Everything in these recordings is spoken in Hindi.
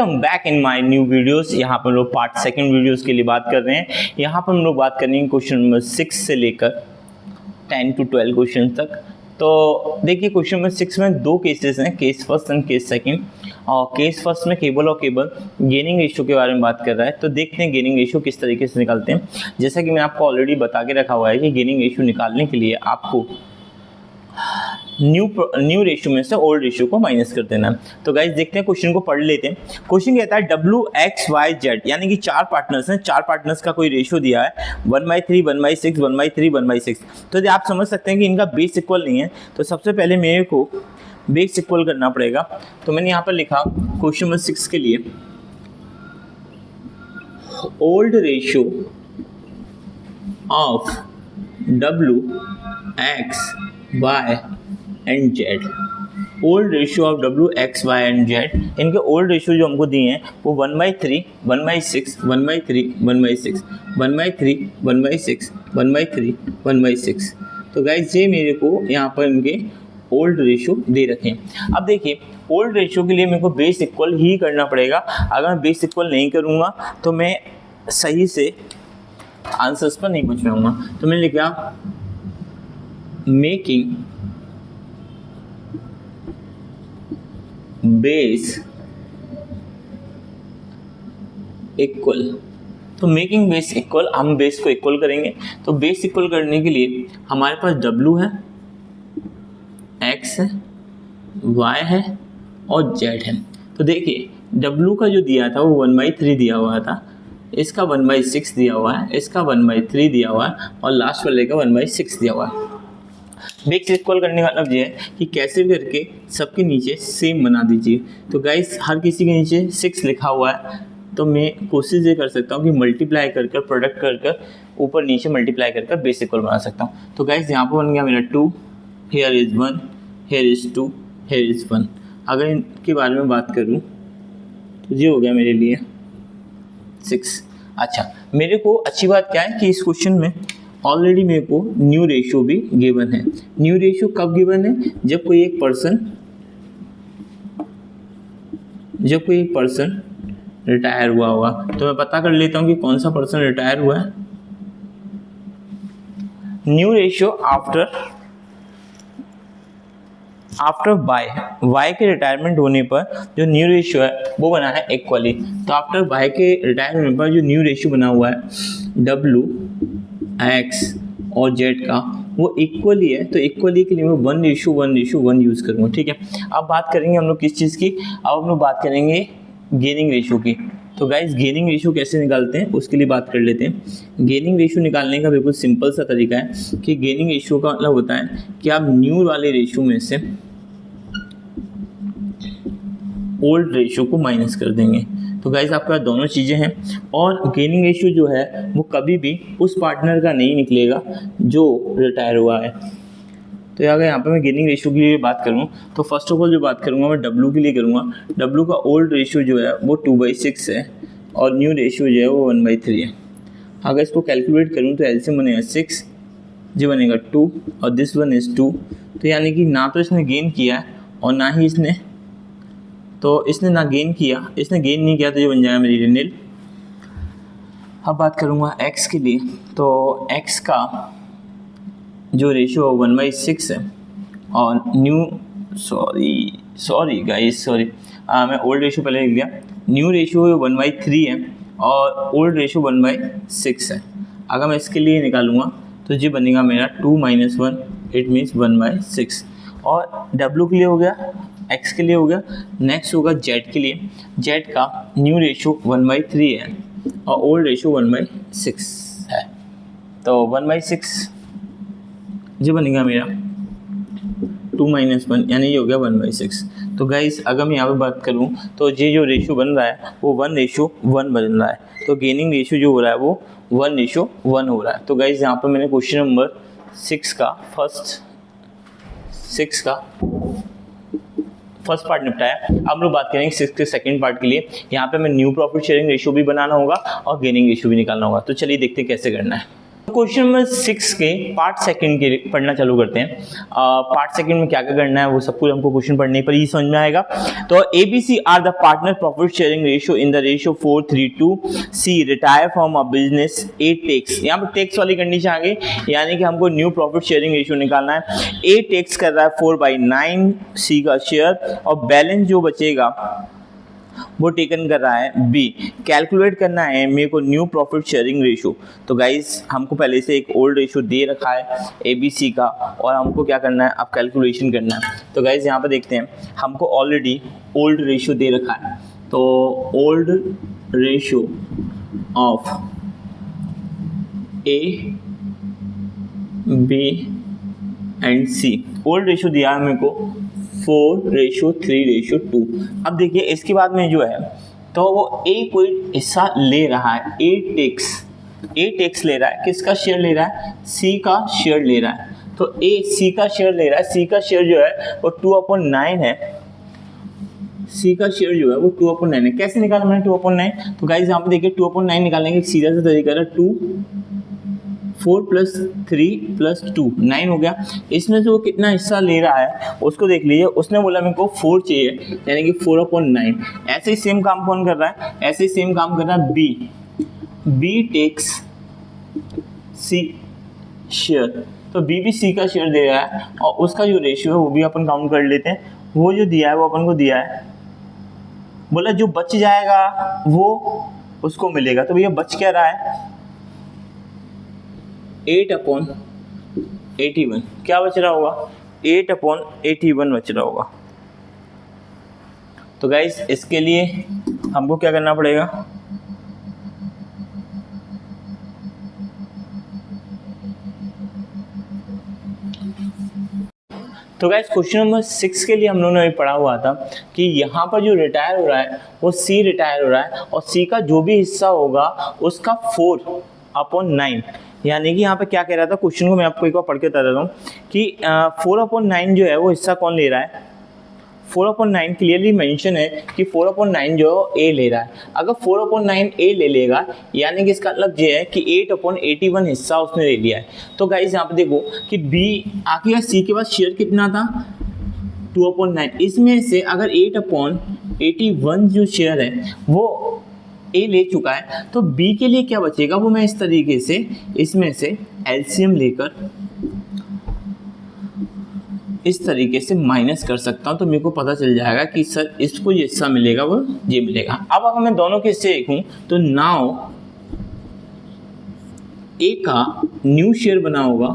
Welcome back in my new videos. यहाँ पर हम लोग पार्ट सेकंड वीडियोस के लिए बात कर रहे हैं। यहाँ पर हम लोग बात करेंगे क्वेश्चन नंबर 6 से लेकर 10 to 12 क्वेश्चन तक। तो देखिए क्वेश्चन नंबर 6 में दो केसेस हैं, case first and case second. और केस फर्स्ट में केवल और केवल गेनिंग रेशियो के बारे में बात कर रहा है। तो देखते हैं गेनिंग रेशियो किस तरीके से निकालते हैं। जैसा कि मैं आपको ऑलरेडी बता के रखा हुआ है कि गेनिंग रेशियो निकालने के लिए आपको न्यू रेशियो में से ओल्ड रेशियो को माइनस कर देना। तो गाइस देखते हैं, क्वेश्चन को पढ़ लेते हैं। क्वेश्चन कहता है W X Y Z, यानी कि चार पार्टनर्स हैं, चार पार्टनर्स का कोई रेशियो दिया है 1/3, 1/6, 1/3, 1/6। तो यदि आप समझ सकते हैं कि इनका बेस इक्वल नहीं है, तो सबसे पहले मेरे को बेस इक्वल करना पड़ेगा। तो मैंने यहाँ पर लिखा क्वेश्चन नंबर 6 के लिए old ratio of W X Y and Z। Old ratio of W X Y and Z, इनके ओल्ड रेशियो जो हमको दिए हैं वो 1/3, 1/6, 1/3, 1/6, 1/3, 1/6, 1/3, 1/6। तो गाइस ये मेरे को यहाँ पर इनके ओल्ड रेशियो दे रखे हैं। अब देखिए ओल्ड रेशियो के लिए मेरे को बेस इक्वल ही करना पड़ेगा। अगर मैं बेस इक्वल नहीं करूँगा तो मैं सही से आंसर्स पर नहीं पहुँच पाऊँगा। तो मैंने लिखा मेकिंग बेस इक्वल। तो मेकिंग बेस इक्वल, हम बेस को इक्वल करेंगे। तो बेस इक्वल करने के लिए हमारे पास W है, X है, Y है और Z है। तो देखिए W का जो दिया था वो 1/3 दिया हुआ था, इसका 1/6 दिया हुआ है, इसका 1/3 दिया हुआ है और लास्ट वाले का 1/6 दिया हुआ है। बेस इक्वल करने का मतलब ये है कि कैसे भी करके सबके नीचे सेम बना दीजिए। तो गाइस हर किसी के नीचे 6 लिखा हुआ है, तो मैं कोशिश ये कर सकता हूँ कि मल्टीप्लाई कर कर प्रोडक्ट कर कर ऊपर नीचे मल्टीप्लाई कर कर बेस इक्वल बना सकता हूँ। तो गाइस यहाँ पर बन गया मेरा 2, here is 1, here is 2, here is 1। अगर इनके बारे में बात करूँ तो ये हो गया मेरे लिए 6। अच्छा, मेरे को अच्छी बात क्या है कि इस क्वेश्चन में ऑलरेडी मेरे को न्यू रेशियो भी गिवन है। न्यू रेशियो कब गिवन है? जब कोई एक पर्सन रिटायर हुआ होगा। तो मैं पता कर लेता हूँ कि कौन सा पर्सन रिटायर हुआ है। न्यू रेशियो आफ्टर वाई के रिटायरमेंट होने पर जो न्यू रेशियो है वो बना है इक्वली। तो आफ्टर वाई के रिटायर होने पर जो न्यू रेशियो बना हुआ है W X और Z का वो इक्वली है। तो इक्वली के लिए मैं 1:1:1 यूज़ करूँगा। ठीक है, अब बात करेंगे हम लोग किस चीज़ की? अब हम लोग बात करेंगे गेनिंग रेशियो की। तो गाइस गेनिंग रेशियो कैसे निकालते हैं उसके लिए बात कर लेते हैं। गेनिंग रेशियो निकालने का बिल्कुल सिंपल सा तरीका है कि गेनिंग रेशियो का मतलब होता है कि आप न्यू वाले रेशियो में से ओल्ड रेशियो को माइनस कर देंगे। तो गाइस आपके पास दोनों चीज़ें हैं। और गेनिंग रेशियो जो है वो कभी भी उस पार्टनर का नहीं निकलेगा जो रिटायर हुआ है। तो अगर यहाँ पे मैं गेनिंग रेशियो के लिए बात करूँ तो फर्स्ट ऑफ ऑल जो बात करूँगा मैं W के लिए करूँगा। W का ओल्ड रेशियो जो है वो 2/6 है और न्यू रेशियो जो है वो 1/3 है। अगर इसको कैलकुलेट करूँ तो एलसीएम बनेगा 6, जो बनेगा 2 और दिस वन इज़ 2। तो यानी कि ना तो इसने गेन किया है और ना ही इसने ना गेन किया, इसने गेन नहीं किया, तो ये बन जाएगा मेरी लिए नील। अब बात करूँगा X के लिए। तो X का जो रेशियो 1/6 है और मैं ओल्ड रेशियो पहले लिख लिया। न्यू रेशियो 1/3 है और ओल्ड रेशियो 1/6 है। अगर मैं इसके लिए निकालूंगा तो ये बनेगा मेरा 2 - 1, इट मीन्स 1/6। और W के लिए हो गया, X के लिए हो गया। नेक्स्ट होगा Z के लिए। Z का न्यू रेशियो 1/3 है और ओल्ड रेशियो 1/6 है। तो 1/6 जो बनेगा मेरा 2 - 1, यानी ये हो गया 1/6। तो गाइस अगर मैं यहाँ पे बात करूँ तो ये जो रेशियो बन रहा है वो 1:1 बन रहा है। तो गेनिंग रेशियो जो हो रहा है वो 1:1 हो रहा है। तो गाइस यहाँ पर मैंने क्वेश्चन नंबर 6 का फर्स्ट पार्ट निपटाया। अब हम लोग बात करेंगे 6 के सेकंड पार्ट के लिए। यहाँ पे हमें न्यू प्रॉफिट शेयरिंग रेशियो भी बनाना होगा और गेनिंग रेशियो भी निकालना होगा। तो चलिए देखते हैं कैसे करना है। क्वेश्चन नंबर 6 के पार्ट सेकंड के पढ़ना चालू करते हैं। पार्ट सेकंड में क्या क्या करना है वो सब कुछ हमको क्वेश्चन पढ़ने पर ही समझ में आएगा। तो ABC are the partner profit sharing ratio in the ratio 4:3 C retire from a business A takes. यहाँ पर टेक्स वाली कंडीशन आ गई, यानी कि हमको न्यू प्रॉफिट शेयरिंग रेशियो निकालना है। ए टेक्स कर रहा है 4/9 सी का शेयर और बैलेंस जो बचेगा वो टेकन कर रहा है बी। कैलकुलेट करना है मेरे को न्यू प्रॉफिट शेयरिंग रेशियो। तो गाइस हमको पहले से एक ओल्ड रेशियो दे रखा है ABC का और हमको क्या करना है, अब कैलकुलेशन करना है। तो गाइस यहाँ पर देखते हैं, हमको ऑलरेडी ओल्ड रेशियो दे रखा है। तो old ratio of A, B and C, old ratio दिया है मेरे को 4:3:2। अब देखिए इसके बाद में जो है तो वो A कोई हिस्सा ले रहा है, A टेक्स ले रहा है। किसका शेयर ले रहा है? C का शेयर ले रहा है। तो A C का शेयर ले रहा है। C का शेयर जो है वो 2/9 है। C का शेयर जो है वो 2/9 है। कैसे निकाला मैंने 2/9? तो गाइस यहाँ पे देखिए 2/9 निकालने का सीधा सा तरीका है 2 4 + 3 + 2 9 हो गया। इसमें से वो कितना हिस्सा ले रहा है उसको देख लीजिए। उसने बोला मेरे को 4 चाहिए, यानी कि 4/9। ऐसे ही सेम काम कौन कर रहा है? ऐसे ही सेम काम कर रहा है B टेक्स C शेयर। तो B भी C का शेयर दे रहा है और उसका जो रेशियो है वो भी अपन काउंट कर लेते हैं। वो जो दिया है वो अपन को दिया है, बोला जो बच जाएगा वो उसको मिलेगा। तो भैया बच क्या रहा है? 8/81। क्या बच रहा होगा? 8/81 बच रहा होगा। तो गाइस इसके लिए हमको क्या करना पड़ेगा? तो गाइस क्वेश्चन नंबर 6 के लिए हम लोगों ने पढ़ा हुआ था कि यहाँ पर जो रिटायर हो रहा है वो C रिटायर हो रहा है और C का जो भी हिस्सा होगा उसका 4/9, यानी कि यहाँ पे क्या कह रहा था क्वेश्चन को मैं आपको एक बार पढ़ के बता देता हूँ कि 4/9 जो है वो हिस्सा कौन ले रहा है? 4/9 क्लियरली मेंशन है कि 4/9 जो A ले रहा है। अगर 4/9 A ले लेगा यानी कि इसका मतलब ये है कि 8/81 हिस्सा उसने ले लिया है। तो गाइस यहाँ पे देखो कि B आखिर C के पास शेयर कितना था? 2/9। इसमें से अगर 8/81 जो शेयर है वो A ले चुका है तो B के लिए क्या बचेगा वो मैं इस तरीके से इसमें से एलसीएम लेकर इस तरीके से माइनस कर सकता हूँ। तो मेरे को पता चल जाएगा कि सर इसको ये हिस्सा मिलेगा वो ये मिलेगा। अब अगर मैं दोनों के हिस्से देखूँ तो नाउ A का न्यू शेयर बना होगा।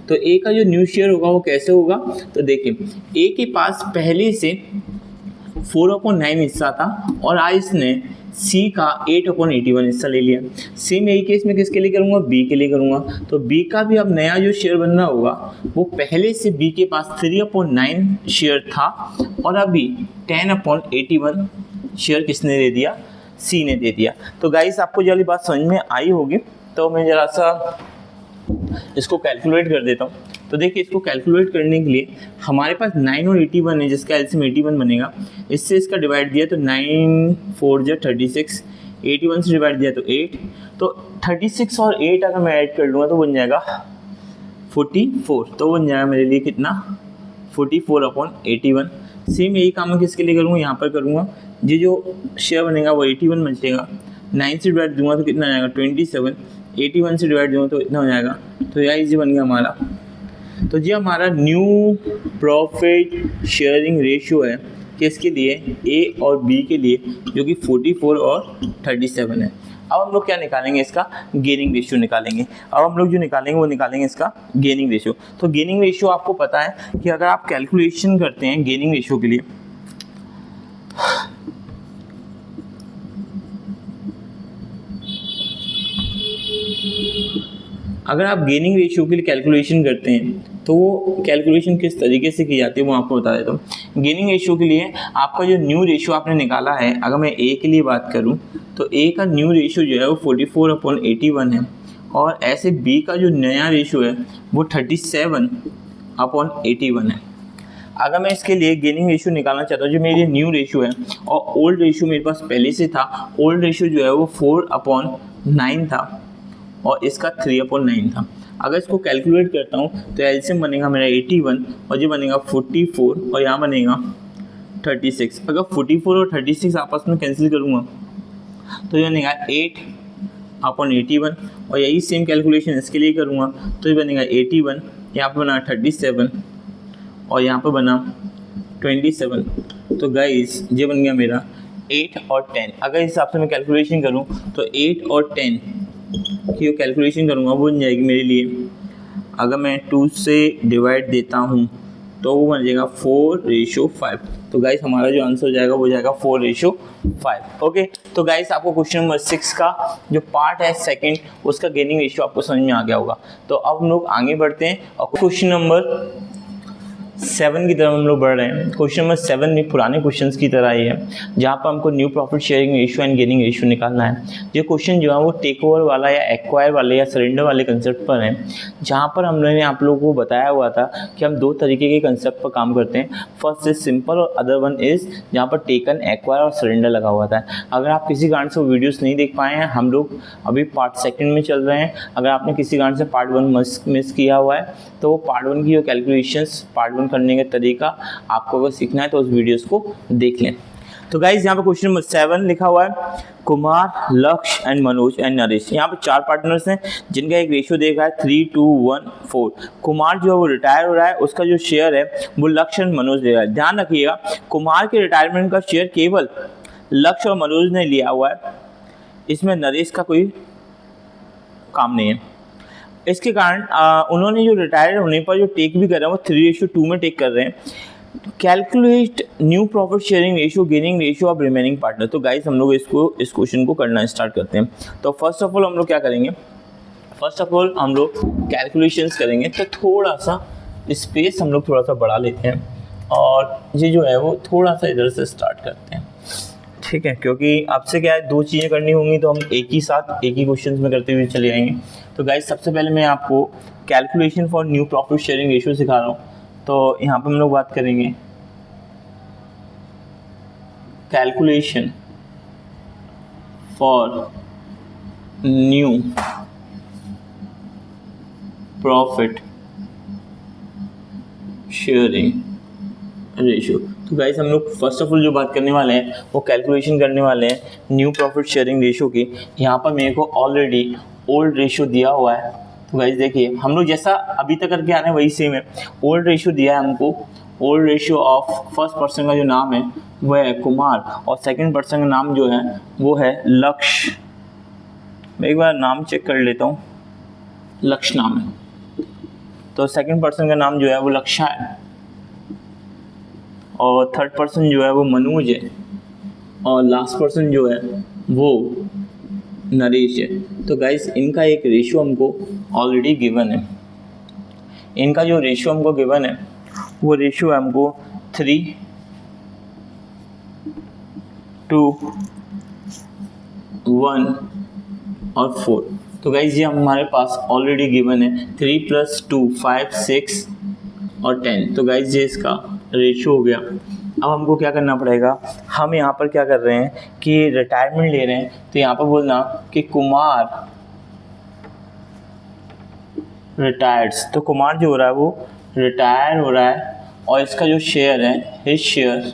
तो A का जो न्यू शेयर होगा वो कैसे होगा? तो देखिए A के पास पहले से 4/9 हिस्सा था और आज इसने C का 8/81 हिस्सा ले लिया। सेम यही केस में किसके लिए करूँगा? B के लिए करूँगा। तो B का भी अब नया जो शेयर बनना होगा वो पहले से B के पास 3/9 शेयर था और अभी 10/81 शेयर किसने दे दिया? C ने दे दिया। तो गाइस आपको जो वाली बात समझ में आई होगी। तो मैं ज़रा सा इसको कैलकुलेट कर देता हूँ। तो देखिए इसको कैलकुलेट करने के लिए हमारे पास 9 और 81 है जिसका एलसीएम 81 बनेगा। इससे इसका डिवाइड दिया तो 9 4 जा 36, 81 से डिवाइड दिया तो 8। तो 36 और 8 अगर मैं ऐड कर लूँगा तो बन जाएगा 44। तो बन जाएगा मेरे लिए कितना? 44/81। सेम यही काम मैं किसके लिए करूँगा? यहाँ पर करूँगा। ये जो शेयर बनेगा वो 81 बचेगा। 9 से डिवाइड दूंगा तो कितना आ जाएगा? 27। 81 से डिवाइड दूंगा तो इतना हो जाएगा। तो यह इजी बन गया हमारा। तो जी हमारा न्यू प्रॉफिट शेयरिंग रेशियो है किसके लिए? A और B के लिए, जो कि 44 और 37 है। अब हम लोग क्या निकालेंगे? इसका गेनिंग रेशियो निकालेंगे। अब हम लोग जो निकालेंगे वो निकालेंगे इसका गेनिंग रेशियो। तो गेनिंग रेशियो आपको पता है कि अगर आप कैलकुलेशन करते हैं गेनिंग रेशियो के लिए, अगर आप गेनिंग रेशियो के लिए कैलकुलेशन करते हैं तो वो कैलकुलेशन किस तरीके से की जाती है वो आपको बता देता हूँ। गेनिंग रेशियो के लिए आपका जो न्यू रेशियो आपने निकाला है, अगर मैं A के लिए बात करूँ तो A का न्यू रेशियो जो है वो 44/81 है और ऐसे B का जो नया रेशियो है वो 37/81 है। अगर मैं इसके लिए गेनिंग रेशियो निकालना चाहता हूँ, जो मेरे न्यू रेशियो है और ओल्ड रेशियो मेरे पास पहले से था, ओल्ड रेशियो जो है वो 4/9 था और इसका 3/9 था। अगर इसको कैलकुलेट करता हूँ तो एलसीएम बनेगा मेरा 81 और ये बनेगा 44 और यहाँ बनेगा 36। अगर 44 और 36 आपस में कैंसिल करूँगा तो ये बनेगा 8/81 और यही सेम कैलकुलेशन इसके लिए करूँगा तो ये बनेगा 81, यहाँ पर बना 37 और यहाँ पर बना 27। तो गाइस ये बन गया मेरा 8 और 10। अगर इस हिसाब से मैं कैलकुलेशन करूँ तो 8 और 10 की जो कैलकुलेशन करूँगा वो बन जाएगी मेरे लिए, अगर मैं 2 से डिवाइड देता हूँ तो वो बन जाएगा 4:5। तो गाइस हमारा जो आंसर हो जाएगा वो जाएगा 4:5। ओके, तो गाइस आपको क्वेश्चन नंबर 6 का जो पार्ट है सेकंड उसका गेनिंग रेशियो आपको समझ में आ गया होगा। तो अब हम लोग आगे बढ़ते हैं और क्वेश्चन नंबर 7 की तरफ हम लोग बढ़ रहे हैं। क्वेश्चन नंबर 7 भी पुराने क्वेश्चंस की तरह ही है, जहाँ पर हमको new profit sharing ratio and gaining ratio निकालना है। ये क्वेश्चन जो है वो टेक ओवर वाला या एक्वायर वाले या सरेंडर वाले कंसेप्ट पर है, जहाँ पर हमने आप लोगों को बताया हुआ था कि हम 2 तरीके के कंसेप्ट पर काम करते हैं। फर्स्ट इज सिंपल और अदर वन इज जहाँ पर टेकन, एक्वायर और सरेंडर लगा हुआ था। अगर आप किसी कारण से वो वीडियोज़ नहीं देख पाए हैं, हम लोग अभी पार्ट सेकेंड में चल रहे हैं। अगर आपने किसी कारण से पार्ट 1 मिस किया हुआ है तो वो पार्ट 1 की जो कैलकुलेशंस पार्ट 1 करने का तरीका आपको अगर सीखना है तो उस वीडियोस को देख लें। तो गाइज यहाँ पे क्वेश्चन नंबर 7 लिखा हुआ है, कुमार, लक्ष्य एंड मनोज एंड नरेश। यहाँ पे 4 पार्टनर्स हैं जिनका एक रेशियो देखा है 3:2:1:4। कुमार जो है वो रिटायर हो रहा है, उसका जो शेयर है वो लक्ष्य एंड मनोज ले रहा है। ध्यान रखिएगा कुमार के रिटायरमेंट का शेयर केवल लक्ष्य और मनोज ने लिया हुआ है, इसमें नरेश का कोई काम नहीं है। इसके कारण उन्होंने जो रिटायर होने पर जो टेक भी कर रहे हैं वो 3:2 में टेक कर रहे हैं। Calculate new profit sharing ratio gaining ratio of remaining partner. तो गाइस हम लोग इस क्वेश्चन को करना स्टार्ट करते हैं। तो फर्स्ट ऑफ ऑल हम लोग क्या करेंगे, फर्स्ट ऑफ ऑल हम लोग कैलकुलेशंस करेंगे। तो थोड़ा सा स्पेस हम लोग थोड़ा सा बढ़ा लेते हैं और ये जो है वो थोड़ा सा इधर से स्टार्ट करते हैं, ठीक है, क्योंकि आपसे क्या है 2 चीज़ें करनी होंगी तो हम एक ही साथ एक ही क्वेश्चन में करते हुए चले आएंगे। तो गाइस सबसे पहले मैं आपको calculation for new profit sharing ratio सिखा रहा हूँ। तो यहाँ पे हम लोग बात करेंगे calculation for new profit sharing ratio. तो गाइस हम लोग फर्स्ट ऑफ ऑल जो बात करने वाले हैं वो कैलकुलेशन करने वाले हैं न्यू प्रॉफिट शेयरिंग रेशियो की। यहाँ पर मेरे को ऑलरेडी ओल्ड रेशियो दिया हुआ है। तो गाइस देखिए हम लोग जैसा अभी तक करके आ रहे हैं वही सेम है। ओल्ड रेशियो दिया है हमको, old ratio of first person का जो नाम है वो है कुमार और सेकंड पर्सन का नाम जो है वो है लक्ष्य। मैं एक बार नाम चेक कर लेता हूँ, लक्ष्य नाम है। तो सेकंड पर्सन का नाम जो है वो लक्ष्य है और थर्ड पर्सन जो है वो मनोज है और लास्ट पर्सन जो है वो नरेश है। तो गाइस इनका एक रेशियो हमको ऑलरेडी गिवन है। इनका जो रेशियो हमको गिवन है वो रेशियो है हमको 3:1 और 4। तो गाइस ये हमारे पास ऑलरेडी गिवन है 3 + 2 5 6 और 10। तो गाइस ये इसका रेशियो हो गया। अब हमको क्या करना पड़ेगा, हम यहाँ पर क्या कर रहे हैं कि रिटायरमेंट ले रहे हैं। तो यहाँ पर बोलना कि कुमार रिटायर्स। तो कुमार जो हो रहा है वो रिटायर हो रहा है और इसका जो शेयर है his share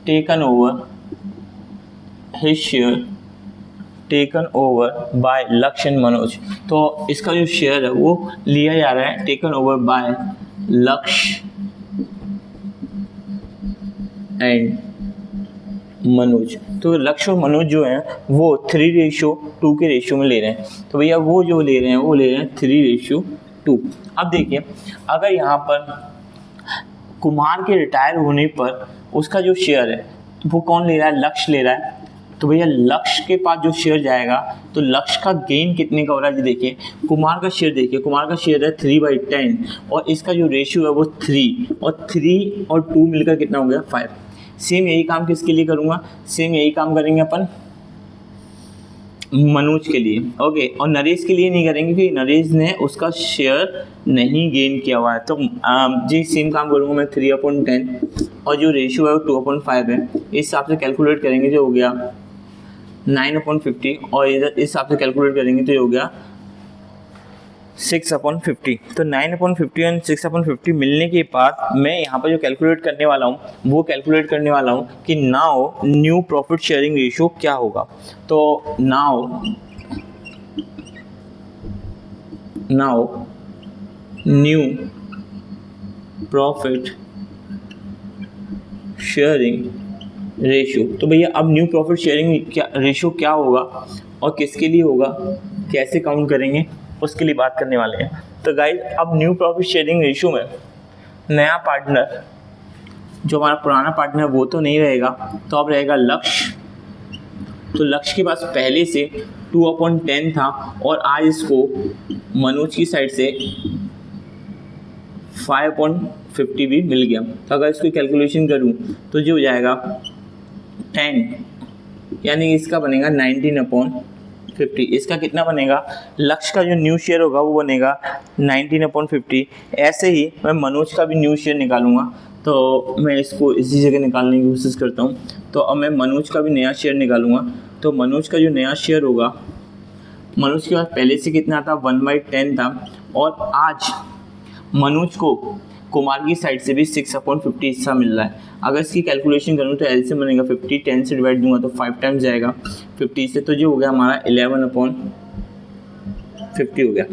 taken over, his share taken over by लक्ष्य एंड मनोज। तो इसका जो शेयर है वो लिया जा रहा है टेकन ओवर बाय लक्ष्य एंड मनोज। तो लक्ष्य और मनोज जो हैं वो 3:2 के रेशियो में ले रहे हैं। तो भैया वो जो ले रहे हैं वो ले रहे हैं 3:2। अब देखिए अगर यहाँ पर कुमार के रिटायर होने पर उसका जो शेयर है वो कौन ले रहा है, लक्ष्य ले रहा है। तो भैया लक्ष्य के पास जो शेयर जाएगा तो लक्ष्य का गेन कितने का हो रहा है, देखिए कुमार का शेयर देखिए, कुमार का शेयर है 3/10 और इसका जो रेशियो है वो 3 और 2 मिलकर कितना हो गया 5। सेम यही काम किसके लिए करूँगा, सेम यही काम करेंगे अपन मनोज के लिए, ओके। और नरेश के लिए नहीं करेंगे क्योंकि नरेश ने उसका शेयर नहीं गेन किया हुआ है। तो जी सेम काम करूँगा मैं 3/10 और जो रेशियो है वो 2/5 है। इस हिसाब से कैलकुलेट करेंगे जो हो गया 9/50 और इधर इस हिसाब से कैलकुलेट करेंगे तो ये हो गया 6/50। तो 9/50 और 6/50 मिलने के बाद मैं यहाँ पर जो कैलकुलेट करने वाला हूँ वो कैलकुलेट करने वाला हूँ कि now new profit sharing ratio क्या होगा। तो now new profit sharing ratio. तो भैया अब न्यू प्रॉफिट शेयरिंग रेशियो क्या होगा और किसके लिए होगा, कैसे काउंट करेंगे, उसके लिए बात करने वाले हैं। तो गाइस अब न्यू प्रॉफिट शेयरिंग रेशियो में नया पार्टनर, जो हमारा पुराना पार्टनर वो तो नहीं रहेगा, तो अब रहेगा लक्ष्य। तो लक्ष्य के पास पहले से 2/10 था और आज इसको मनोज की साइड से 5/50 भी मिल गया। तो अगर इसको कैलकुलेशन करूं तो जो हो जाएगा 10, यानी इसका बनेगा 19/50। इसका कितना बनेगा, लक्ष्य का जो न्यू शेयर होगा वो बनेगा 19/50। ऐसे ही मैं मनोज का भी न्यू शेयर निकालूंगा, तो मैं इसको इसी जगह निकालने की कोशिश करता हूँ। तो अब मैं मनोज का भी नया शेयर निकालूंगा। तो मनोज का जो नया शेयर होगा, मनोज के पास पहले से कितना था, 1/10 था और आज मनोज को कुमार की साइड से भी 6/50 हिस्सा मिल रहा है। अगर इसकी कैलकुलेशन करूँ तो एल से बनेगा 50, 10 से डिवाइड दूंगा तो 5 टाइम्स जाएगा 50 से, तो जो हो गया हमारा 11/50 हो गया।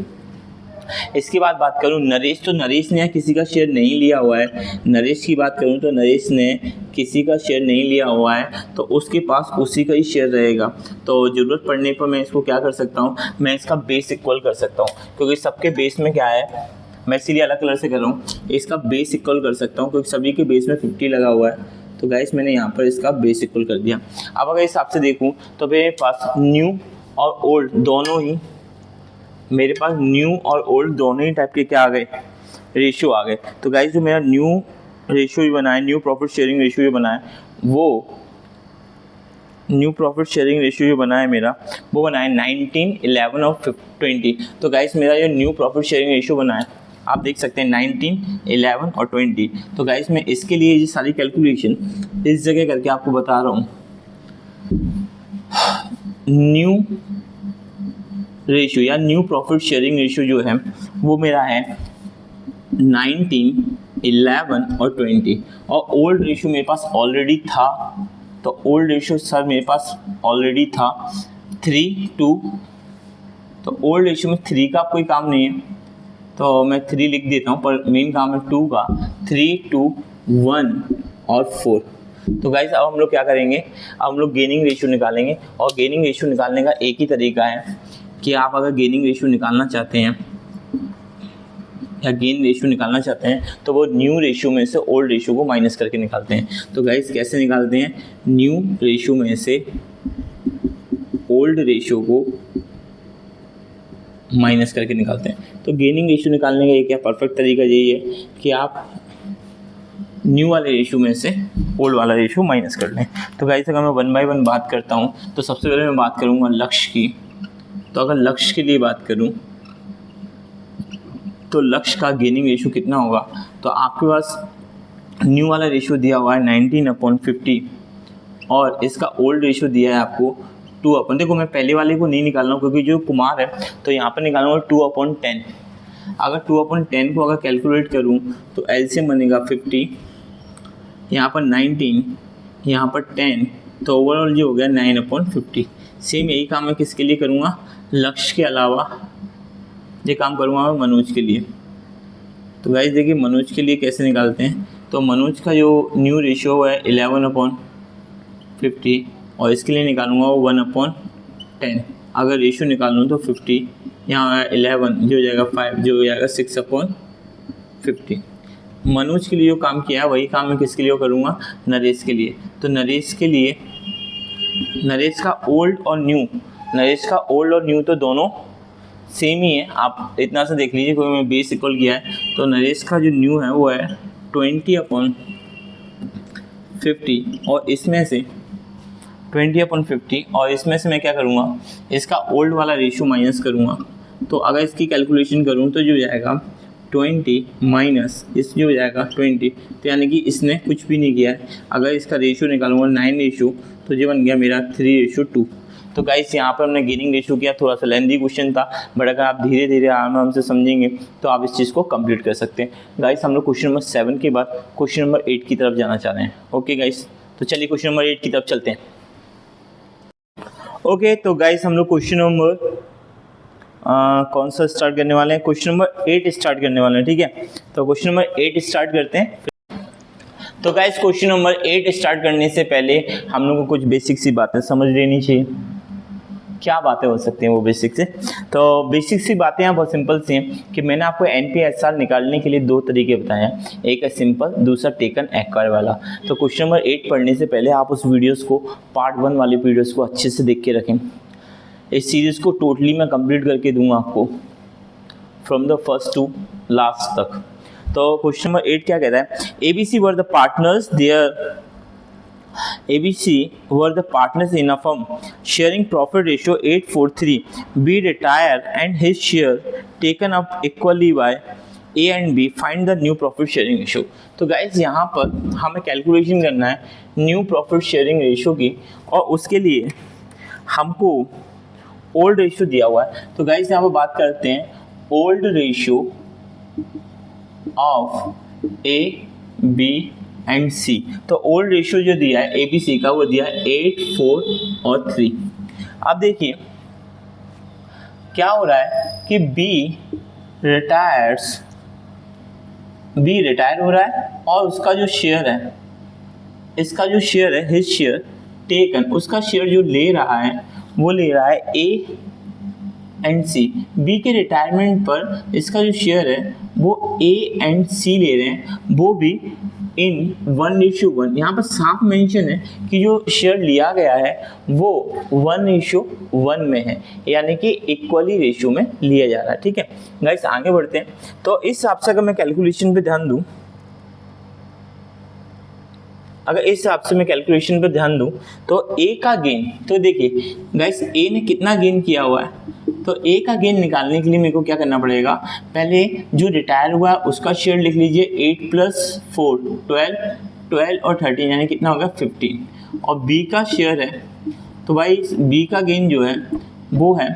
इसके बाद बात करूँ नरेश, तो नरेश ने किसी का शेयर नहीं लिया हुआ है। नरेश की बात करूँ तो नरेश ने किसी का शेयर नहीं लिया हुआ है, तो उसके पास उसी का ही शेयर रहेगा। तो ज़रूरत पड़ने पर मैं इसको क्या कर सकता हूँ, मैं इसका बेस इक्वल कर सकता हूँ, क्योंकि सबके बेस में क्या है, मैं इसीलिए अलग कलर से कर रहा हूँ, इसका बेस इक्वल कर सकता हूँ क्योंकि सभी के बेस में 50 लगा हुआ है। तो गाइस मैंने यहाँ पर इसका बेस इक्वल कर दिया। अब अगर इस हिसाब से देखूँ तो मेरे पास न्यू और ओल्ड दोनों ही, मेरे पास न्यू और ओल्ड दोनों ही टाइप के क्या आ गए, रेशियो आ गए। तो गाइस जो मेरा न्यू रेशियो भी बना है, न्यू प्रॉफिट शेयरिंग रेशियो जो बना है, वो न्यू प्रॉफिट शेयरिंग रेशियो जो बना है मेरा, वो बना है 19, 11 और 20। तो गाइस मेरा जो न्यू प्रॉफिट शेयरिंग रेशियो बना है आप देख सकते हैं 19, 11 और 20। तो गाइस मैं इसके लिए ये सारी कैलकुलेशन इस जगह करके आपको बता रहा हूँ। न्यू रेशियो या न्यू प्रॉफिट शेयरिंग रेशियो जो है वो मेरा है 19, 11 और 20। और ओल्ड रेशियो मेरे पास ऑलरेडी था, तो ओल्ड रेशियो सर मेरे पास ऑलरेडी था 3:2। तो ओल्ड रेशियो में 3 का कोई काम नहीं है, तो मैं 3 लिख देता हूँ, पर मेन काम है 2 का। 3, 2, 1 और 4। तो गाइस अब हम लोग क्या करेंगे, अब हम लोग गेनिंग रेशियो निकालेंगे। और गेनिंग रेशियो निकालने का एक ही तरीका है कि आप अगर गेनिंग रेशियो निकालना चाहते हैं या गेन रेशियो निकालना चाहते हैं तो वो न्यू रेशियो में से ओल्ड रेशियो को माइनस करके निकालते हैं। तो गाइस कैसे निकालते हैं, न्यू रेशियो में से ओल्ड रेशियो को माइनस करके निकालते हैं। तो गेनिंग रेशियो निकालने का एक परफेक्ट तरीका यही है कि आप न्यू वाले रेशियो में से ओल्ड वाला रेशियो माइनस कर लें। तो गाइस अगर मैं 1 बाय 1 बात करता हूँ तो सबसे पहले मैं बात करूँगा लक्ष्य की। तो अगर लक्ष्य के लिए बात करूँ तो लक्ष्य का गेनिंग रेशियो कितना होगा, तो आपके पास न्यू वाला रेशियो दिया हुआ है 19/50 और इसका ओल्ड रेशियो दिया है आपको 2 देखो मैं पहले वाले को नहीं निकाल रहा हूँ क्योंकि जो कुमार है तो यहाँ पर निकालूंगा 2/10। अगर 2/10 को अगर कैलकुलेट करूँ तो एलसीएम बनेगा 50, यहाँ पर 19, यहाँ पर 10, तो ओवरऑल ये हो गया 9/50। सेम यही काम मैं किसके लिए करूँगा, लक्ष्य के अलावा ये काम करूँगा मैं मनोज के लिए। तो गाइस देखिए मनोज के लिए कैसे निकालते हैं। तो मनोज का जो न्यू रेशियो है 11/50 और इसके लिए निकालूंगा वो 1/10। अगर रेशियो निकालूँ तो 50, यहाँ 11 जो हो जाएगा 5, जो हो जाएगा 6/50। मनोज के लिए जो काम किया है वही काम मैं किसके लिए करूँगा, नरेश के लिए। तो नरेश के लिए, नरेश का ओल्ड और न्यू तो दोनों सेम ही है, आप इतना सा देख लीजिए क्योंकि मैं बेस इक्वल किया है। तो नरेश का जो न्यू है वो है 20/50 और इसमें से 20/50 और इसमें से मैं क्या करूँगा, इसका ओल्ड वाला रेशियो माइनस करूँगा। तो अगर इसकी कैलकुलेशन करूँ तो जो जाएगा 20 माइनस इस जो हो जाएगा 20, तो यानी कि इसने कुछ भी नहीं किया है। अगर इसका रेशियो निकालूंगा 9 रेशियो तो ये बन गया मेरा 3:2। तो गाइस यहाँ पर हमने गेनिंग रेशियो किया, थोड़ा सा लेंथी क्वेश्चन था, बट अगर आप धीरे धीरे आराम से समझेंगे तो आप इस चीज़ को कंप्लीट कर सकते हैं। गाइस हम लोग क्वेश्चन नंबर 7 के बाद क्वेश्चन नंबर 8 की तरफ जाना चाह रहे हैं। ओके गाइस, तो चलिए क्वेश्चन नंबर 8 की तरफ चलते हैं। ओके तो गाइस हम लोग क्वेश्चन नंबर कौन सा स्टार्ट करने वाले हैं, क्वेश्चन नंबर 8 स्टार्ट करने वाले हैं। ठीक है, तो क्वेश्चन नंबर 8 स्टार्ट करते हैं। तो गाइस क्वेश्चन नंबर 8 स्टार्ट करने से पहले हम लोग को कुछ बेसिक सी बातें समझ लेनी चाहिए। क्या बातें हो सकती हैं वो बेसिक से, तो बेसिक सी बातें यहाँ बहुत सिंपल सी हैं कि मैंने आपको NP/SR निकालने के लिए 2 तरीके बताए हैं, एक है सिंपल, दूसरा टेकन एक्वायर वाला। तो क्वेश्चन नंबर 8 पढ़ने से पहले आप उस वीडियोस को, पार्ट 1 वाले वीडियोस को अच्छे से देख के रखें। इस सीरीज़ को टोटली मैं कंप्लीट करके दूंगा आपको from the first to last तक। तो क्वेश्चन नंबर 8 क्या कहता है, ABC were the partners in a firm sharing profit ratio 8:4:3. B retire and his share taken up equally by A and B. Find the new profit sharing ratio. तो गाइस यहाँ पर हमें कैलकुलेशन करना है न्यू प्रॉफिट शेयरिंग रेशियो की, और उसके लिए हमको ओल्ड रेशियो दिया हुआ है। तो गाइस यहाँ पर बात करते हैं old ratio of A, B and C। तो ओल्ड रेशियो जो दिया है ABC का वो दिया है 8, 4 और 3। अब देखिए क्या हो रहा है कि B रिटायर हो रहा है, और उसका जो शेयर है, इसका जो शेयर है हिज शेयर टेकन, उसका शेयर जो ले रहा है वो ले रहा है A एंड C। B के रिटायरमेंट पर इसका जो शेयर है वो A एंड C ले रहे हैं, वो भी इन 1:1। यहाँ पर साफ मेंशन है कि जो शेयर लिया गया है वो 1:1 में है, यानी कि इक्वली रेशियो में लिया जा रहा है। ठीक है गाइस, आगे बढ़ते हैं। तो इस हिसाब से अगर मैं कैलकुलेशन पे ध्यान दूं, तो A का गेन, तो देखिए गाइस A ने कितना गेन किया हुआ है, तो A का गेन निकालने के लिए मेरे को क्या करना पड़ेगा, पहले जो रिटायर हुआ है उसका शेयर लिख लीजिए, 8 + 4 12 और 13 यानी कितना होगा 15, और B का शेयर है, तो भाई B का गेन जो है वो है,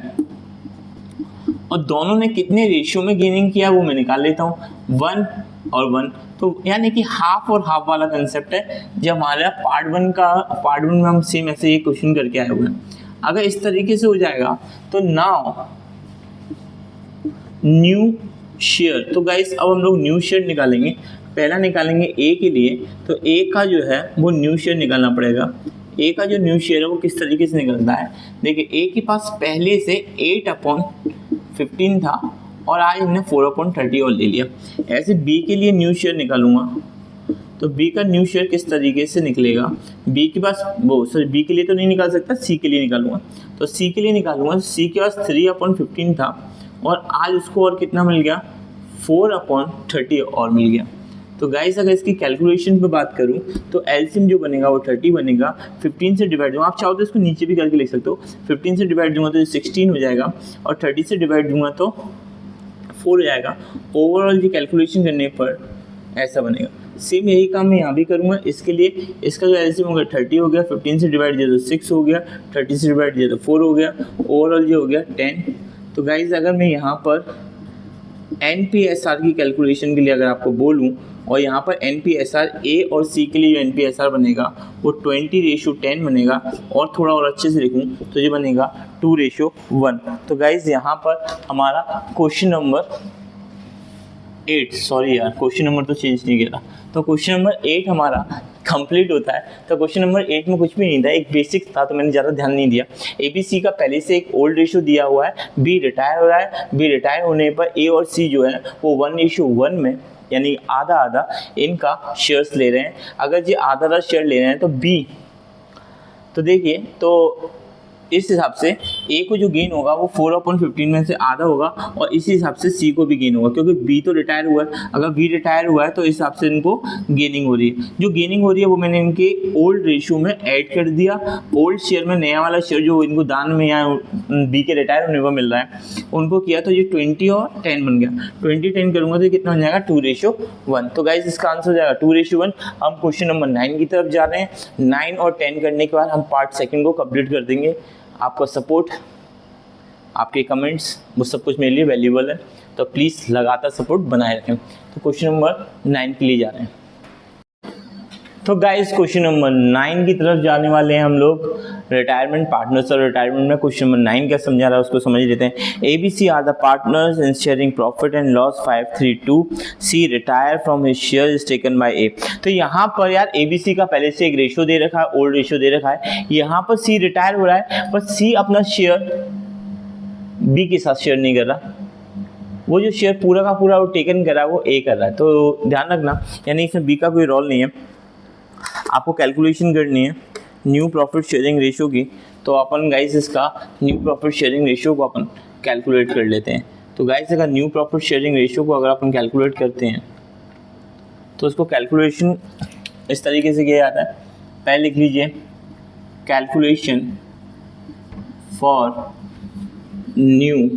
और दोनों ने कितने रेशियो में गेनिंग किया वो मैं निकाल लेता हूँ, 1 और 1। तो यानी कि हाफ और हाफ वाला कंसेप्ट है जो हमारा पार्ट 1 में हम सेम ऐसे ये क्वेश्चन करके आए हुए हैं। अगर इस तरीके से हो जाएगा तो नाउ न्यू शेयर, तो गाइस अब हम लोग न्यू शेयर निकालेंगे। पहला निकालेंगे A के लिए, तो A का जो है वो न्यू शेयर निकालना पड़ेगा। A का जो न्यू शेयर है वो किस तरीके से निकलता है, देखिए A के पास पहले से 8/15 था और आज हमने 4/30 और ले लिया। ऐसे B के लिए न्यू शेयर निकालूंगा, तो B का न्यू शेयर किस तरीके से निकलेगा, B के पास B के लिए तो नहीं निकाल सकता, C के लिए निकालूंगा। तो C के लिए निकालूंगा, C के पास 3/15 था और आज उसको और कितना मिल गया, 4/30 और मिल गया। तो गाइस अगर इसकी कैलकुलेशन पे बात करूं तो एलसीएम जो बनेगा वो 30 बनेगा, 15 से डिवाइड दूंगा, आप चाहो तो इसको नीचे भी करके लिख सकते हो, 15 से डिवाइड दूंगा तो 16 हो जाएगा, और 30 से डिवाइड दूंगा तो 4 हो जाएगा। ओवरऑल ये कैलकुलेशन करने पर ऐसा बनेगा। सेम यही काम मैं यहाँ भी करूँगा। इसके लिए इसका जो एलसीएम हो गया 30 हो गया, 15 से डिवाइड दिया तो 6 हो गया, 30 से डिवाइड दिया तो 4 हो गया, ओवरऑल ये हो गया 10। तो गाइज अगर मैं यहाँ पर NP/SR की कैलकुलेशन के लिए अगर आपको बोलूँ, और यहाँ पर NP/SR A और C के लिए जो NP/SR बनेगा वो 20:10 बनेगा, और थोड़ा और अच्छे से लिखूँ तो ये बनेगा 2:1। तो गाइज यहाँ पर हमारा क्वेश्चन नंबर 8, सॉरी यार क्वेश्चन नंबर तो चेंज नहीं किया, तो क्वेश्चन नंबर 8 हमारा कंप्लीट होता है। तो क्वेश्चन नंबर 8 में कुछ भी नहीं था, एक बेसिक था तो मैंने ज़्यादा ध्यान नहीं दिया। ABC का पहले से एक ओल्ड रेशियो दिया हुआ है, B रिटायर हो रहा है, B रिटायर होने पर A और C जो है वो 1:1 में यानी आधा आधा इनका शेयर्स ले रहे हैं। अगर ये आधा आधा शेयर ले रहे हैं तो B, तो देखिए तो इस हिसाब से A को जो गेन होगा वो 4/15 में से आधा होगा, और इसी हिसाब से C को भी गेन होगा, क्योंकि B तो रिटायर हुआ है। अगर B रिटायर हुआ है तो इस हिसाब से इनको गेनिंग हो रही है। जो गेनिंग हो रही है वो मैंने इनके ओल्ड रेशियो में ऐड कर दिया। ओल्ड शेयर में नया वाला शेयर जो इनको दान में या B के रिटायर होने पर मिल रहा है उनको किया, तो ये 20 और 10 बन गया। 20-10 करूँगा तो कितना हो जाएगा, 2:1। तो गाइज इसका आंसर हो जाएगा 2:1। हम क्वेश्चन नंबर 9 की तरफ जा रहे हैं। 9 और 10 करने के बाद हम पार्ट 2 को कंप्लीट कर देंगे। आपका सपोर्ट, आपके कमेंट्स, वो सब कुछ मेरे लिए वैल्यूबल है, तो प्लीज़ लगातार सपोर्ट बनाए रखें। तो क्वेश्चन नंबर 9 के लिए जा रहे हैं। तो गाइस क्वेश्चन नंबर 9 की तरफ जाने वाले हैं हम लोग, रिटायरमेंट पार्टनर्स। और रिटायरमेंट में क्वेश्चन नंबर 9 क्या समझा रहा है उसको समझ लेते हैं। ABC are the partners in sharing profit and loss 532, C retire from his share is taken by A। तो यहाँ पर यार ABC का पहले से एक रेशियो दे रखा है, ओल्ड रेशियो दे रखा है, यहाँ पर C रिटायर हो रहा है, पर C अपना शेयर B के साथ शेयर नहीं कर रहा, वो जो शेयर पूरा का पूरा वो टेकन कर रहा है वो A कर रहा है। तो ध्यान रखना, यानी इसमें B का कोई रोल नहीं है। आपको कैलकुलेशन करनी है न्यू प्रॉफिट शेयरिंग रेशियो की, तो अपन गाइस इसका न्यू प्रॉफिट शेयरिंग रेशियो को अपन कैलकुलेट कर लेते हैं। तो गाइस अगर न्यू प्रॉफिट शेयरिंग रेशियो को अगर अपन कैलकुलेट करते हैं तो उसको कैलकुलेशन इस तरीके से किया जाता है। पहले लिख लीजिए calculation for new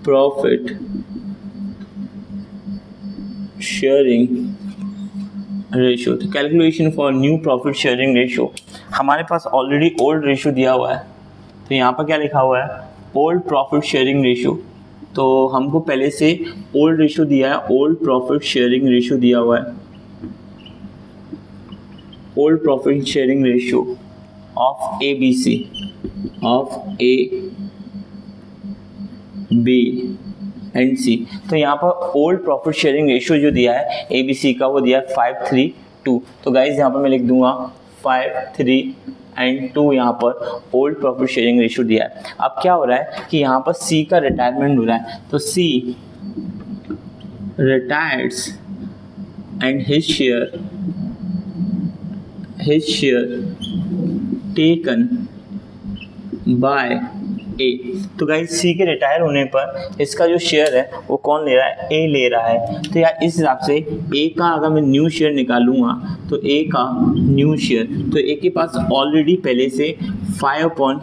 profit sharing ratio. तो calculation for new profit sharing ratio, हमारे पास ऑलरेडी ओल्ड रेशियो दिया हुआ है, तो यहाँ पर क्या लिखा हुआ है, ओल्ड प्रॉफिट शेयरिंग रेशियो। तो हमको पहले से ओल्ड रेशियो दिया है, ओल्ड प्रॉफिट शेयरिंग रेशियो दिया हुआ है, old profit sharing ratio of ABC of A B and C। तो यहाँ पर ओल्ड प्रॉफिट शेयरिंग रेशियो जो दिया है ABC का वो दिया है 532। तो गाइज यहाँ पर मैं लिख दूंगा 5, 3 एंड 2, यहाँ पर ओल्ड प्रॉफिट शेयरिंग रेशियो दिया है। अब क्या हो रहा है कि यहाँ पर C का रिटायरमेंट हो रहा है, तो C retires and his share taken by A। तो गाइस C के रिटायर होने पर इसका जो शेयर है वो कौन ले रहा है, A ले रहा है। तो यार इस हिसाब से A का अगर मैं न्यू शेयर निकालूंगा तो A का न्यू शेयर, तो A के पास ऑलरेडी पहले से 5/5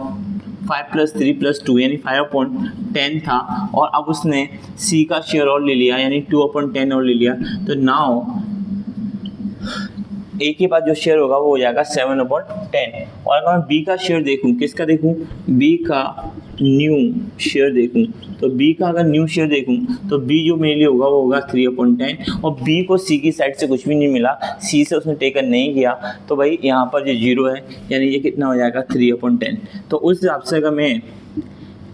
+ 3 + 2 यानी 5/10 था, और अब उसने C का शेयर और ले लिया यानी 2/10 और ले लिया। तो नाउ A के पास जो शेयर होगा वो हो जाएगा 7/10। और अगर मैं B का शेयर देखूं, किसका देखूं, B का न्यू शेयर देखूं, तो B का अगर न्यू शेयर देखूं तो B जो मेरे लिए होगा वो होगा 3/10, और B को C की साइड से कुछ भी नहीं मिला, C से उसने टेकन नहीं किया, तो भाई यहाँ पर जो 0 है यानी ये कितना हो जाएगा 3/10। तो उस हिसाब से अगर मैं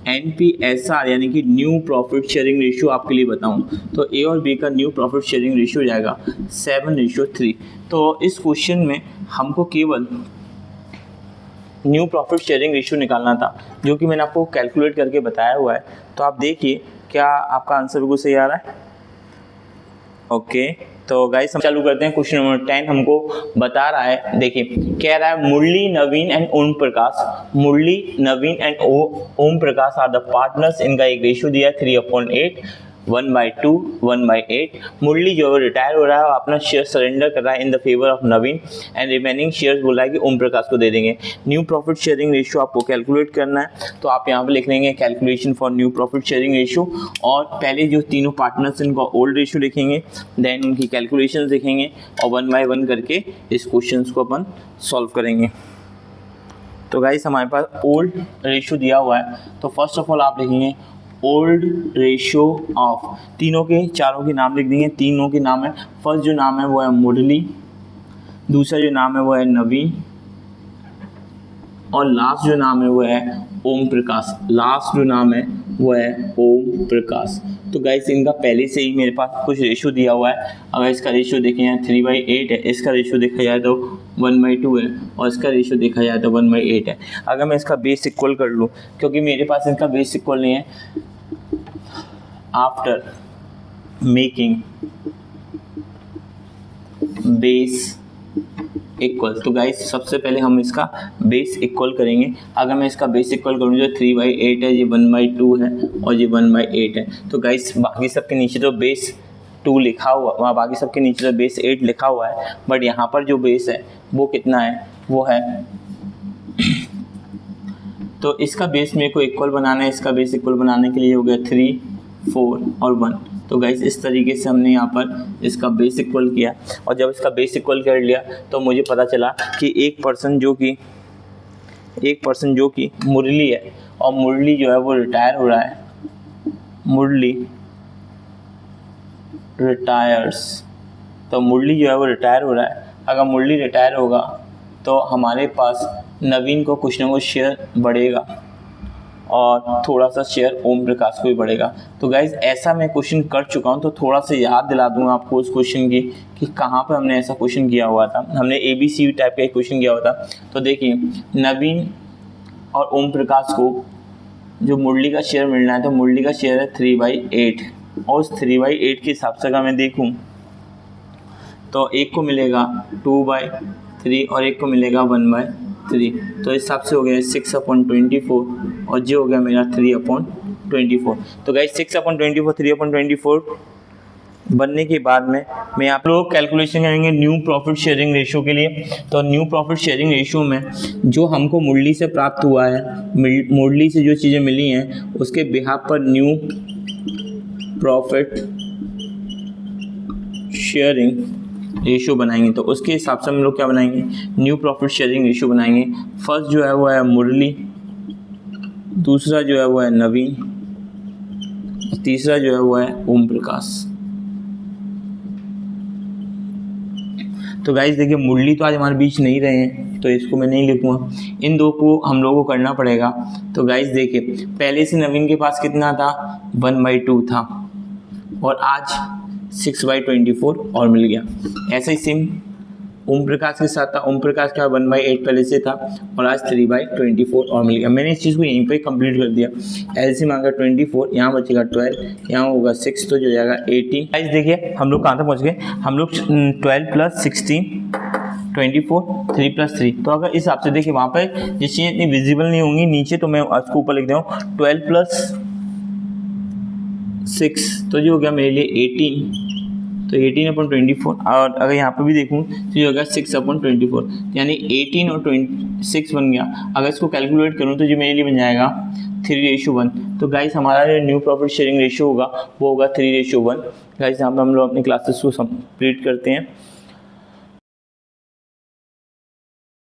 NPSR यानी कि न्यू प्रॉफिट शेयरिंग रेशियो आपके लिए बताऊं तो A और B का न्यू प्रॉफिट शेयरिंग रेशियो हो जाएगा 7:3। तो इस क्वेश्चन में हमको केवल न्यू प्रॉफिट शेयरिंग रेशियो निकालना था, जो कि मैंने आपको कैलकुलेट करके बताया हुआ है। तो आप देखिए क्या आपका आंसर बिल्कुल सही आ रहा है। ओके, तो गाइस हम चालू करते हैं। क्वेश्चन नंबर 10 हमको बता रहा है, देखिए कह रहा है Murali, Naveen and Om Prakash. Murali, Naveen and Om Prakash are the partners. इनका एक रेशियो दिया है 3/8, 1/2, 1/8। मुरली जो रिटायर हो रहा है अपना शेयर सरेंडर कर रहा है in the favour of Naveen, and remaining shares बोला है कि ओम प्रकाश को दे देंगे। न्यू प्रॉफिट शेयरिंग रेशियो आपको कैलकुलेट करना है, तो आप यहाँ पे लिख लेंगे calculation for new profit sharing ratio, और पहले जो तीनों पार्टनर्स इनका ओल्ड रेशियो लिखेंगे, देन इनकी कैलकुलेशन लिखेंगे, और 1 by 1 करके इस क्वेश्चन को अपन सॉल्व करेंगे। तो गाइस हमारे पास ओल्ड रेशियो दिया हुआ है, तो फर्स्ट ऑफ ऑल आप लिखेंगे ओल्ड रेशियो ऑफ, तीनों के चारों के नाम लिख देंगे। तीनों के नाम है, फर्स्ट जो नाम है वो है मुरली, दूसरा जो नाम है वो है नवीन, और लास्ट जो नाम है वो है ओम प्रकाश। लास्ट जो नाम है वो है ओम प्रकाश। तो गाइस इनका पहले से ही मेरे पास कुछ रेशियो दिया हुआ है। अगर इसका रेशियो देखें यहाँ 3/8 है, इसका रेशियो देखा जाए तो 1/2 है, और इसका रेशियो देखा जाए तो 1/8 है। अगर मैं इसका बेस इक्वल कर लूँ, क्योंकि मेरे पास इनका बेस इक्वल नहीं है, आफ्टर मेकिंग बेस इक्वल, तो गाइस सबसे पहले हम इसका बेस इक्वल करेंगे। अगर मैं इसका बेस इक्वल करूँ जो 3/8 है, ये 1/2 है, और ये 1/8 है, तो गाइस बाकी सबके नीचे तो बेस 2 लिखा हुआ, वहाँ बाकी सबके नीचे तो बेस 8 लिखा हुआ है, बट यहाँ पर जो बेस है वो कितना है, वो है तो इसका बेस मेरे को इक्वल बनाना है। इसका बेस इक्वल बनाने के लिए हो गया 3, 4 और 1। तो गाइस इस तरीके से हमने यहाँ पर इसका बेस इक्वल किया, और जब इसका बेस इक्वल कर लिया तो मुझे पता चला कि एक पर्सन जो कि एक पर्सन जो कि मुरली है, और मुरली जो है वो रिटायर हो रहा है, मुरली रिटायर्स, तो मुरली जो है वो रिटायर हो रहा है। अगर मुरली रिटायर होगा तो हमारे पास नवीन को कुछ ना कुछ शेयर बढ़ेगा और थोड़ा सा शेयर ओम प्रकाश को भी बढ़ेगा। तो गाइज ऐसा मैं क्वेश्चन कर चुका हूँ, तो थोड़ा सा याद दिला दूंगा आपको उस क्वेश्चन की कि कहाँ पर हमने ऐसा क्वेश्चन किया हुआ था। हमने ABC टाइप का एक क्वेश्चन किया हुआ था। तो देखिए नवीन और ओम प्रकाश को जो मुरली का शेयर मिलना है, तो मुरली का शेयर है 3/8, और उस 3/8 के हिसाब से अगर मैं देखूँ तो एक को मिलेगा 2/3 और एक को मिलेगा 1/3। तो इस हिसाब से हो गया 6/24 और जो हो गया मेरा 3/24। तो गाइस 6/24 3/24 बनने के बाद में मैं आप लोग कैलकुलेशन करेंगे न्यू प्रॉफिट शेयरिंग रेशियो के लिए। तो न्यू प्रॉफिट शेयरिंग रेशियो में जो हमको मुरली से प्राप्त हुआ है, मुरली से जो चीज़ें मिली हैं उसके बिहाफ पर न्यू प्रॉफिट शेयरिंग रेशियो बनाएंगे। तो उसके हिसाब से हम लोग क्या बनाएंगे, न्यू प्रॉफिट शेयरिंग रेशियो बनाएंगे। फर्स्ट जो है वो है मुरली, दूसरा जो है वो है नवीन, तीसरा जो है वो है ओम प्रकाश। तो गाइस देखिए मुरली तो आज हमारे बीच नहीं रहे हैं तो इसको मैं नहीं लिखूंगा, इन दो को हम लोगों को करना पड़ेगा। तो गाइस देखिए पहले से नवीन के पास कितना था, 1/2 था, और आज 6/24 और मिल गया। ऐसा ही सेम ओम प्रकाश के साथ था, ओम प्रकाश का 1/8 पहले से था और आज 3/24 और मिल गया। मैंने इस चीज़ को यहीं पे कंप्लीट कर दिया। एलसीएम आ गया 24, यहाँ बचेगा 12, यहाँ होगा 6, तो जो जाएगा 18। गाइस देखिए हम लोग कहाँ तक पहुँच गए, हम लोग 12 + 16 24 3 + 3। तो अगर इस हिसाब से देखिए वहाँ पर ये चीज़ें इतनी विजिबल नहीं होंगी नीचे, तो मैं उसको ऊपर लिख दे रहा हूँ 12 + 6, तो जो हो गया मेरे लिए 18, तो 18/24। और अगर यहाँ पर भी देखूँ तो ये होगा 6/24, यानी 18 और 6 बन गया। अगर इसको कैलकुलेट करूँ तो जो मेरे लिए बन जाएगा 3:1। तो गाइस हमारा जो न्यू प्रॉफिट शेयरिंग रेशियो होगा वो होगा 3:1। गाइस यहाँ पर हम लोग अपनी क्लासेस को कंप्लीट करते हैं।